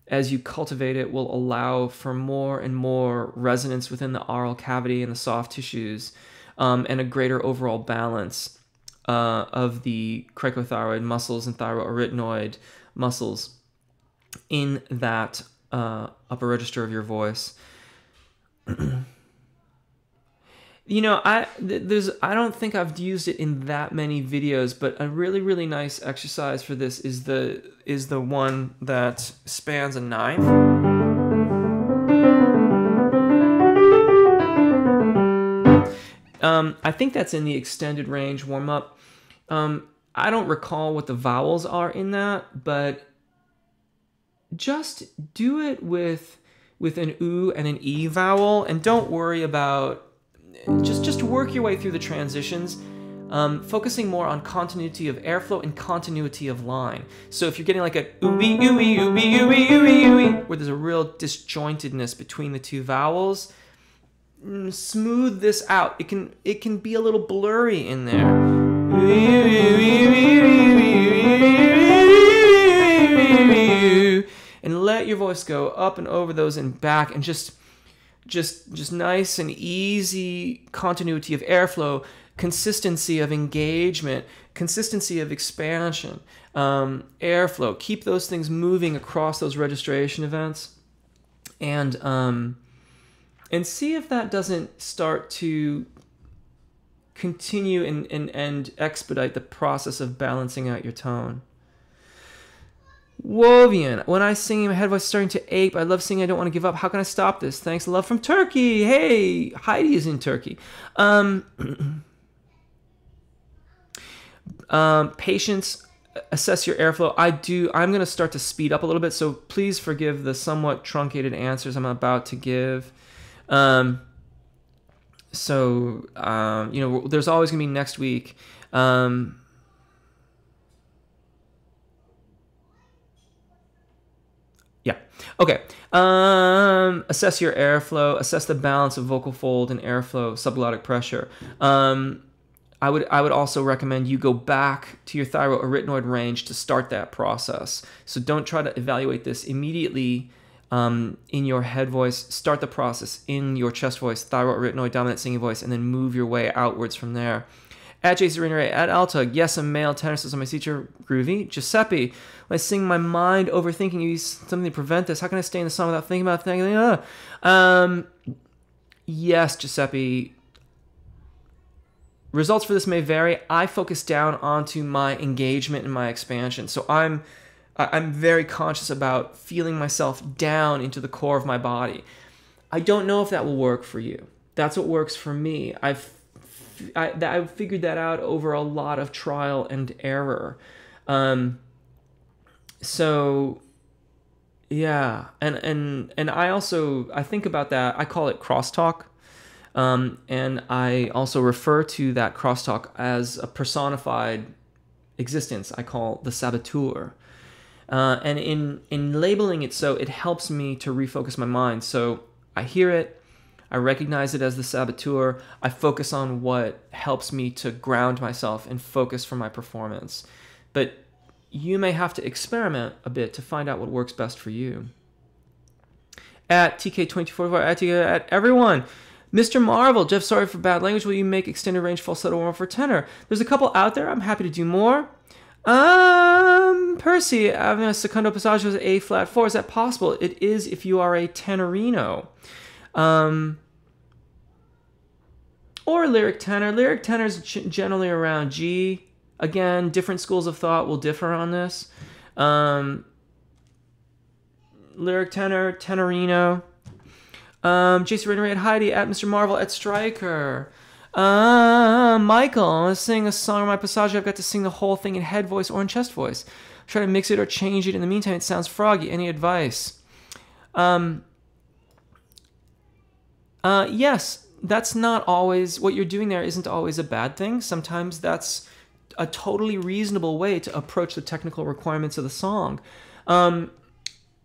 as you cultivate it, will allow for more and more resonance within the oral cavity and the soft tissues, and a greater overall balance of the cricothyroid muscles and thyroarytenoid muscles in that upper register of your voice. You know, I don't think I've used it in that many videos, but a really, really nice exercise for this is the one that spans a ninth. I think that's in the extended range warm-up. I don't recall what the vowels are in that, but just do it with an oo and an e vowel, and don't worry about, just work your way through the transitions, focusing more on continuity of airflow and continuity of line. So if you're getting like a ooey, ooey, ooey, ooey, ooey, ooey, where there's a real disjointedness between the two vowels, smooth this out. It can be a little blurry in there. And let your voice go up and over those and back, and just nice and easy continuity of airflow, consistency of engagement, consistency of expansion, airflow. Keep those things moving across those registration events, and see if that doesn't start to continue and expedite the process of balancing out your tone. Wovian, when I sing, my head voice is starting to ache. I love singing. I don't want to give up. How can I stop this? Thanks. Love from Turkey. Hey, Heidi is in Turkey. Patience. Assess your airflow. I'm going to start to speed up a little bit, so please forgive the somewhat truncated answers I'm about to give. So, you know, there's always going to be next week. Yeah. Okay. Assess your airflow. Assess the balance of vocal fold and airflow, subglottic pressure. I would also recommend you go back to your thyroarytenoid range to start that process. So don't try to evaluate this immediately in your head voice. Start the process in your chest voice, thyroarytenoid dominant singing voice, and then move your way outwards from there. At JC at Altug, yes, a male tenor says on my teacher, groovy. Giuseppe, when I sing my mind overthinking, you use something to prevent this. How can I stay in the song without thinking about things? Yes, Giuseppe. Results for this may vary. I focus down onto my engagement and my expansion. So I'm very conscious about feeling myself down into the core of my body. I don't know if that will work for you. That's what works for me. I've figured that out over a lot of trial and error. So yeah, and I think about that. I call it crosstalk. And I also refer to that crosstalk as a personified existence I call the saboteur. And in labeling it so, it helps me to refocus my mind. So I hear it, I recognize it as the saboteur, I focus on what helps me to ground myself and focus for my performance. But you may have to experiment a bit to find out what works best for you. At TK2244, at everyone. Mr. Marvel, Jeff, sorry for bad language. Will you make extended range falsetto warm for tenor? There's a couple out there. I'm happy to do more. Percy, having a secondo passaggio with A flat 4. Is that possible? It is if you are a tenorino. Or lyric tenor. Lyric tenor is generally around G. Again, different schools of thought will differ on this. Lyric tenor, tenorino. Jason Rainer at Heidi, at Mr. Marvel, at Striker. Michael, I want to sing a song on my passaggio. I've got to sing the whole thing in head voice or in chest voice. Try to mix it or change it. In the meantime, it sounds froggy. Any advice? Yes, that's not always, what you're doing there isn't always a bad thing. Sometimes that's a totally reasonable way to approach the technical requirements of the song.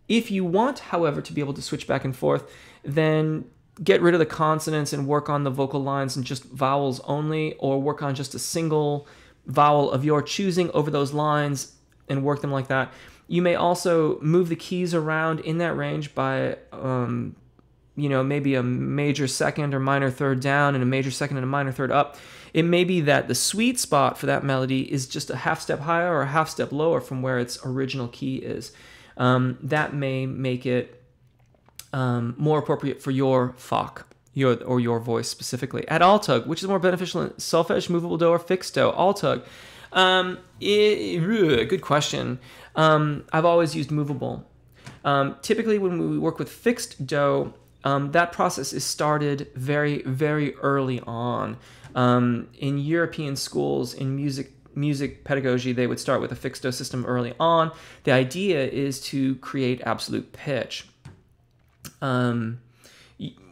If you want, however, to be able to switch back and forth, then get rid of the consonants and work on the vocal lines and just vowels only, or work on just a single vowel of your choosing over those lines and work them like that. You may also move the keys around in that range by, maybe a major second or minor third down and a major second and a minor third up. It may be that the sweet spot for that melody is just a half step higher or a half step lower from where its original key is. That may make it more appropriate for your Fach, your voice specifically. At Altug, which is more beneficial in solfege, movable do, or fixed do? Altug. Good question. I've always used movable. Typically when we work with fixed do, that process is started very, very early on. In European schools, in music pedagogy, they would start with a fixed do system early on. The idea is to create absolute pitch.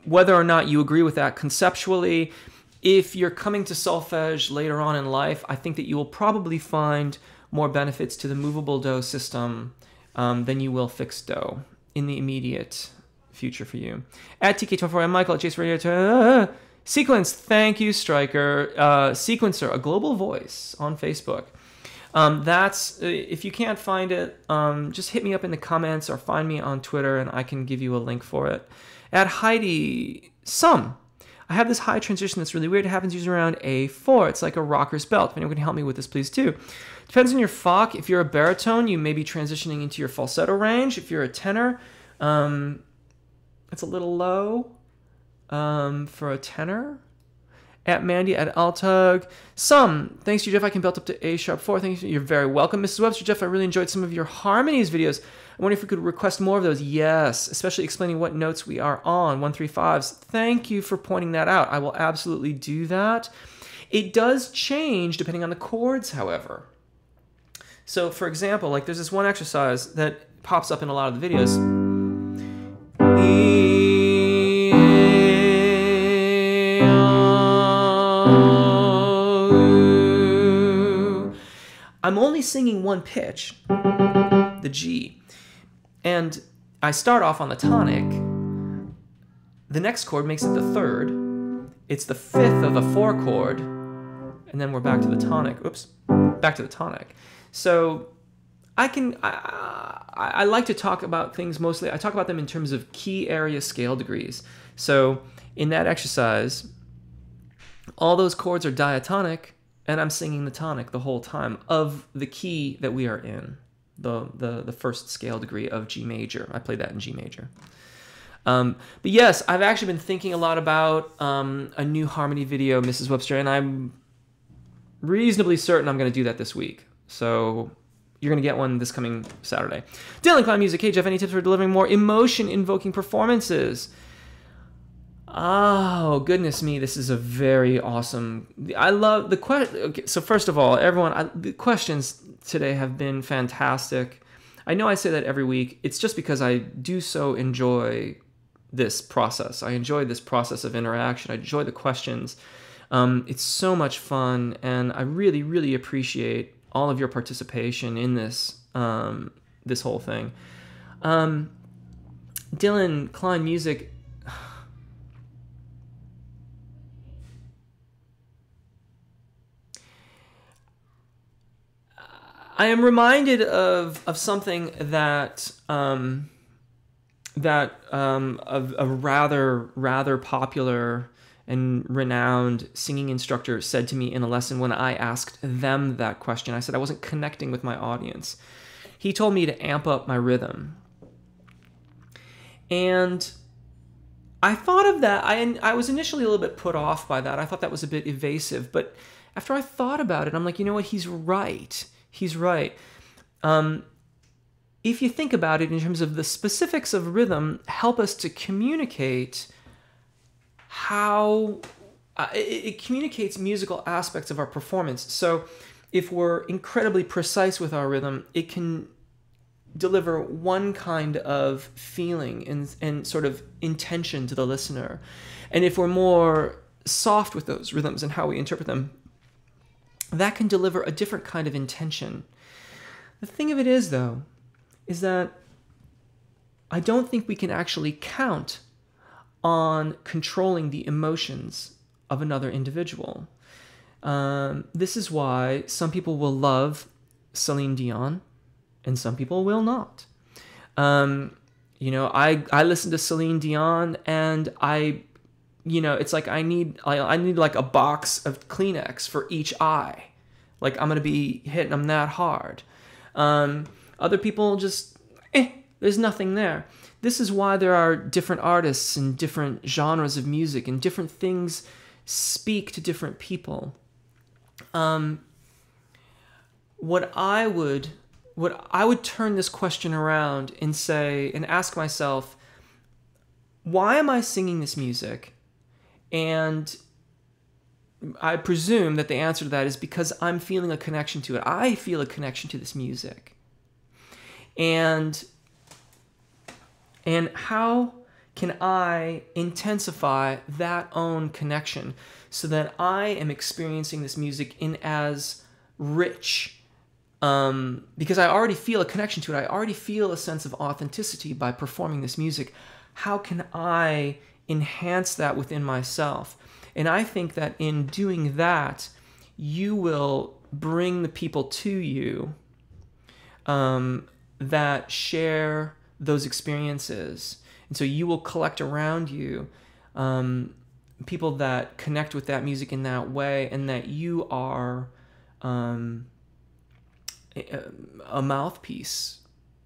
Whether or not you agree with that conceptually, if you're coming to solfege later on in life, I think that you will probably find more benefits to the movable do system than you will fixed do in the immediate future for you. At TK24, I'm Michael at Jason Radio. Sequence, thank you, Striker. Sequencer, a global voice on Facebook. That's, if you can't find it, just hit me up in the comments or find me on Twitter and I can give you a link for it. At Heidi, I have this high transition that's really weird. It happens usually around A4. It's like a rocker's belt. If anyone can help me with this, please too. Depends on your Fach. If you're a baritone, you may be transitioning into your falsetto range. If you're a tenor, it's a little low for a tenor. At Mandy, at Altug. Thanks to you, Jeff, I can belt up to A sharp 4. Thank you. You're very welcome, Mrs. Webster. Jeff, I really enjoyed some of your harmonies videos. I wonder if we could request more of those. Yes, especially explaining what notes we are on, 1-3-5s. Thank you for pointing that out. I will absolutely do that. It does change depending on the chords, however. So, for example, like there's this one exercise that pops up in a lot of the videos. I'm only singing one pitch, the G, and I start off on the tonic. The next chord makes it the third. It's the fifth of the 4 chord, and then we're back to the tonic. Oops, back to the tonic. So I like to talk about things mostly. I talk about them in terms of key area scale degrees. So in that exercise, all those chords are diatonic, and I'm singing the tonic the whole time of the key that we are in, the first scale degree of G major. I played that in G major. But yes, I've actually been thinking a lot about a new harmony video, Mrs. Webster, and I'm reasonably certain I'm going to do that this week. So you're going to get one this coming Saturday. Dylan Klein Music. Hey, Jeff, any tips for delivering more emotion-invoking performances? Oh, goodness me, this is a very awesome... I love the question... Okay, so first of all, everyone, the questions today have been fantastic. I know I say that every week. It's just because I do so enjoy this process. I enjoy this process of interaction. I enjoy the questions. It's so much fun, and I really, really appreciate all of your participation in this this whole thing. Dylan Klein Music. I am reminded of something that of a rather popular and renowned singing instructor said to me in a lesson when I asked them that question. I said I wasn't connecting with my audience. He told me to amp up my rhythm. And I thought of that. I was initially a little bit put off by that. I thought that was a bit evasive. But after I thought about it, I'm like, you know what? He's right. He's right. If you think about it in terms of the specifics of rhythm, help us to communicate how it communicates musical aspects of our performance. So if we're incredibly precise with our rhythm, it can deliver one kind of feeling and sort of intention to the listener. And if we're more soft with those rhythms and how we interpret them, that can deliver a different kind of intention. The thing of it is, though, is that I don't think we can actually count on controlling the emotions of another individual. This is why some people will love Celine Dion and some people will not. You know, I listen to Celine Dion and it's like I need like a box of Kleenex for each eye. Like I'm gonna be hitting them that hard. Other people just, there's nothing there. This is why there are different artists and different genres of music, and different things speak to different people. What I would turn this question around and say, and ask myself, why am I singing this music? And I presume that the answer to that is because I'm feeling a connection to it. I feel a connection to this music. And how can I intensify that own connection so that I am experiencing this music in as rich, because I already feel a connection to it. I already feel a sense of authenticity by performing this music. How can I enhance that within myself? And I think that in doing that, you will bring the people to you that share those experiences. And so you will collect around you people that connect with that music in that way, and that you are a mouthpiece,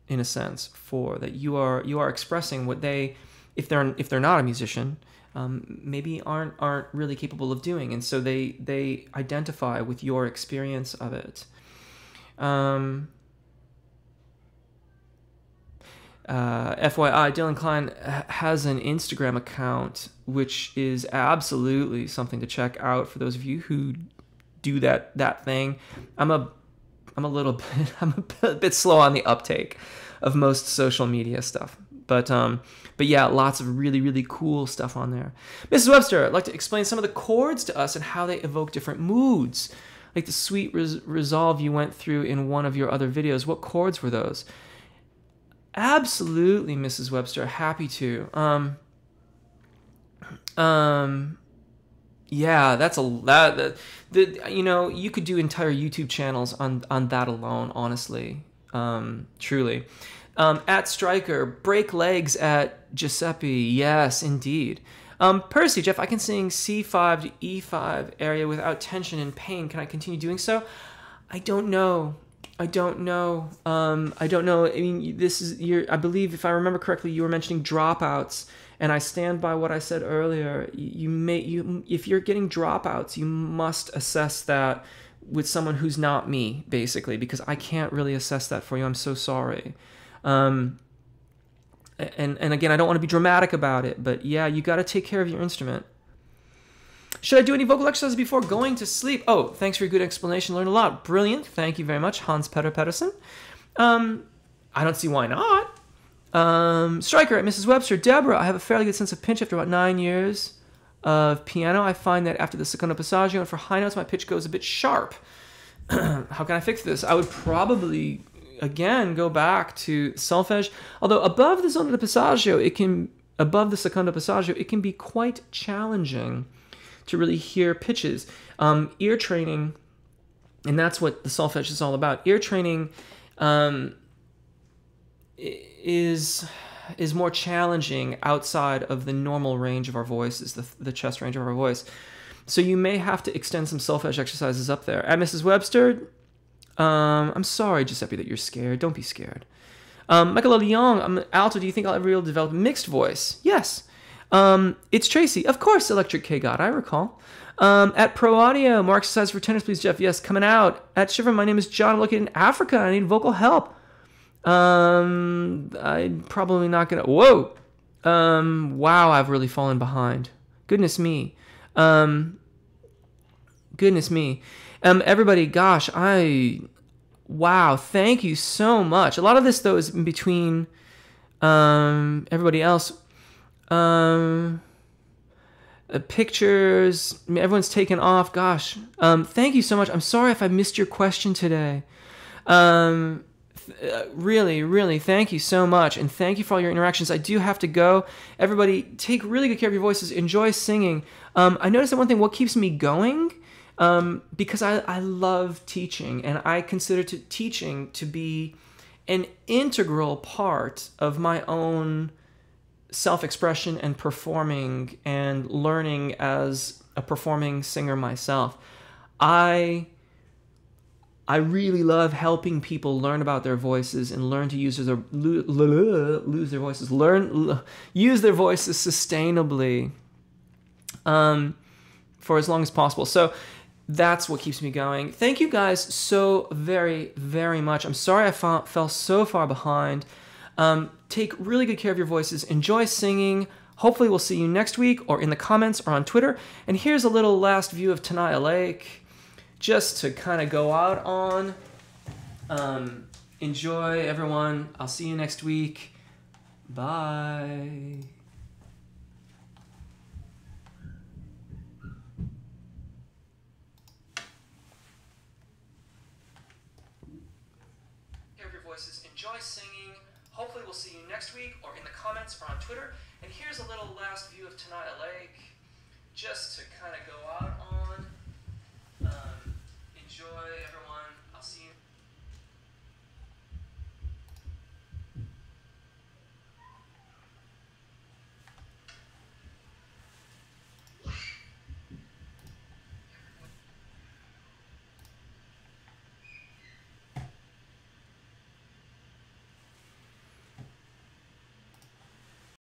in a sense, for that. You are expressing what they, if they're not a musician, maybe aren't really capable of doing, and so they identify with your experience of it. FYI, Dylan Klein has an Instagram account, which is absolutely something to check out for those of you who do that thing. I'm a bit slow on the uptake of most social media stuff, but yeah, lots of really, really cool stuff on there. Mrs. Webster, I'd like to explain some of the chords to us and how they evoke different moods, like the sweet resolve you went through in one of your other videos. What chords were those? Absolutely, Mrs. Webster, happy to. Yeah, you could do entire YouTube channels on that alone, honestly. Truly. At Striker, break legs at Giuseppe. Yes, indeed. Percy, Jeff, I can sing C5 to E5 area without tension and pain. Can I continue doing so? I don't know. I don't know. I mean, I believe, if I remember correctly, you were mentioning dropouts, and I stand by what I said earlier. If you're getting dropouts, you must assess that with someone who's not me, basically, because I can't really assess that for you. I'm so sorry. And again, I don't want to be dramatic about it, but yeah, you got to take care of your instrument. Should I do any vocal exercises before going to sleep? Oh, thanks for your good explanation. Learned a lot. Brilliant. Thank you very much, Hans Petter Pedersen. I don't see why not. Striker at Mrs. Webster. Deborah, I have a fairly good sense of pitch after about 9 years of piano. I find that after the secondo passaggio and for high notes, my pitch goes a bit sharp. How can I fix this? I would probably, again, go back to solfege. Although above the zona di passaggio, above the secondo passaggio, it can be quite challenging to really hear pitches. Ear training, and that's what the solfege is all about. Ear training is more challenging outside of the normal range of our voices, the chest range of our voice. So you may have to extend some solfege exercises up there. At Mrs. Webster, I'm sorry, Giuseppe, that you're scared. Don't be scared. Michael Young, I'm alto. Do you think I'll ever be able to develop mixed voice? Yes. It's Tracy. Of course, Electric K God, I recall. At Pro Audio, more exercise for tenors, please, Jeff. Yes, coming out. At Shiver, my name is John. I'm located in Africa. I need vocal help. I'm probably not gonna. Whoa. Wow, I've really fallen behind. Goodness me. Everybody, gosh, wow, thank you so much. A lot of this, though, is in between everybody else. Pictures, everyone's taken off. Gosh, thank you so much. I'm sorry if I missed your question today. Really, really, thank you so much. And thank you for all your interactions. I do have to go. Everybody, take really good care of your voices. Enjoy singing. I noticed that one thing, what keeps me going, because I love teaching, and I consider teaching to be an integral part of my own self-expression and performing and learning as a performing singer myself. I really love helping people learn about their voices and learn to use their use their voices sustainably for as long as possible. So that's what keeps me going. Thank you guys so very, very much. I'm sorry I fell so far behind. Take really good care of your voices. Enjoy singing. Hopefully we'll see you next week or in the comments or on Twitter. And here's a little last view of Tenaya Lake, just to kind of go out on. Enjoy, everyone. I'll see you next week. Bye. Your voices. Enjoy singing. Hopefully we'll see you next week or in the comments or on Twitter. And here's a little last view of Tenaya Lake, just to kind of go out on. Enjoy, everyone. I'll see you.